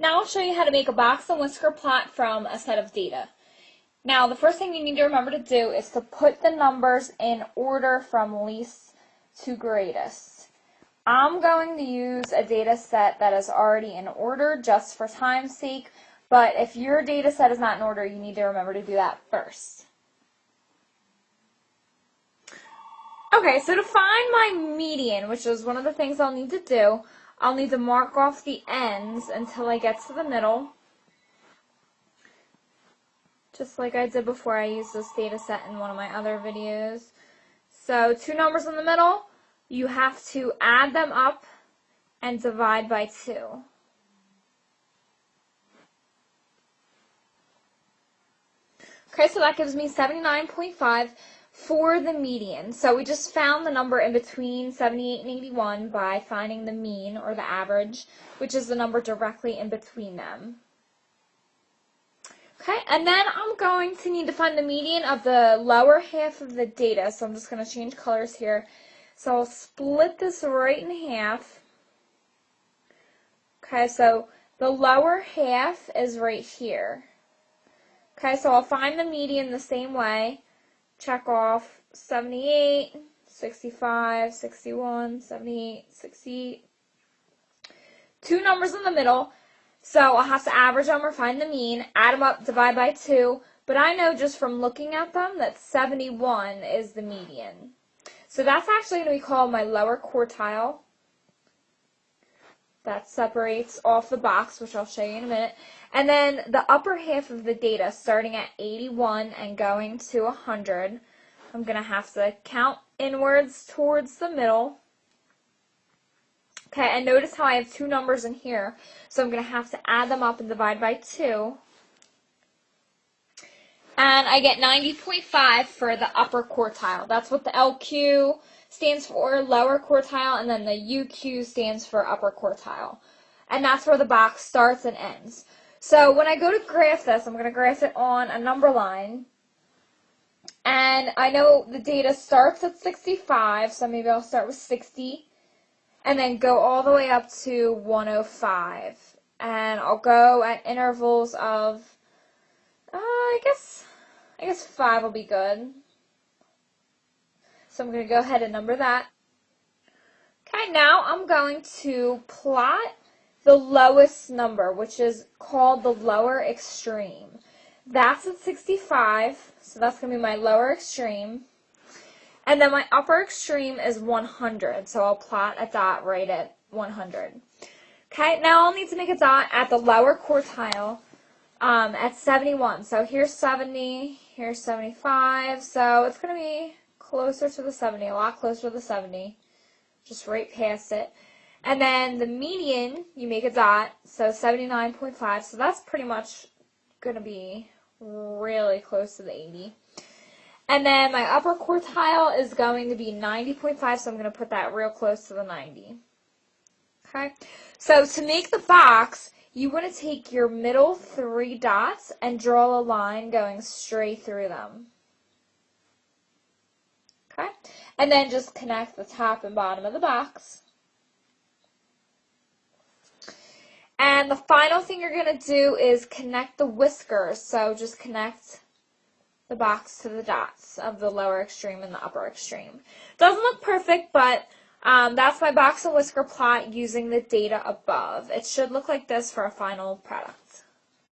Now I'll show you how to make a box and whisker plot from a set of data. Now the first thing you need to remember to do is to put the numbers in order from least to greatest. I'm going to use a data set that is already in order just for time's sake, but if your data set is not in order, you need to remember to do that first. Okay, so to find my median, which is one of the things I'll need to do, I'll need to mark off the ends until I get to the middle, just like I did before I used this data set in one of my other videos. So 2 numbers in the middle, you have to add them up and divide by 2. Okay, so that gives me 79.5 for the median. So we just found the number in between 78 and 81 by finding the mean, or the average, which is the number directly in between them. Okay, and then I'm going to need to find the median of the lower half of the data, so I'm just going to change colors here. So I'll split this right in half. Okay, so the lower half is right here. Okay, so I'll find the median the same way. Check off 78, 65, 61, 78, 68. 2 numbers in the middle, so I'll have to average them or find the mean, add them up, divide by 2, but I know just from looking at them that 71 is the median. So that's actually going to be called my lower quartile. That separates off the box, which I'll show you in a minute. And then the upper half of the data, starting at 81 and going to 100, I'm going to have to count inwards towards the middle. Okay, and notice how I have 2 numbers in here, so I'm going to have to add them up and divide by 2. And I get 90.5 for the upper quartile. That's what the LQ stands for, lower quartile, and then the UQ stands for upper quartile. And that's where the box starts and ends. So when I go to graph this, I'm going to graph it on a number line. And I know the data starts at 65, so maybe I'll start with 60. And then go all the way up to 105. And I'll go at intervals of, I guess 5 will be good. So I'm going to go ahead and number that. Okay, now I'm going to plot the lowest number, which is called the lower extreme. That's at 65, so that's going to be my lower extreme. And then my upper extreme is 100, so I'll plot a dot right at 100. Okay, now I'll need to make a dot at the lower quartile at 71. So here's 70, here's 75, so it's going to be closer to the 70, a lot closer to the 70, just right past it. And then the median, you make a dot, so 79.5, so that's pretty much going to be really close to the 80. And then my upper quartile is going to be 90.5, so I'm going to put that real close to the 90. Okay, so to make the box, you want to take your middle 3 dots and draw a line going straight through them. Okay, and then just connect the top and bottom of the box. And the final thing you're going to do is connect the whiskers. So just connect the box to the dots of the lower extreme and the upper extreme. Doesn't look perfect, but that's my box and whisker plot using the data above. It should look like this for a final product.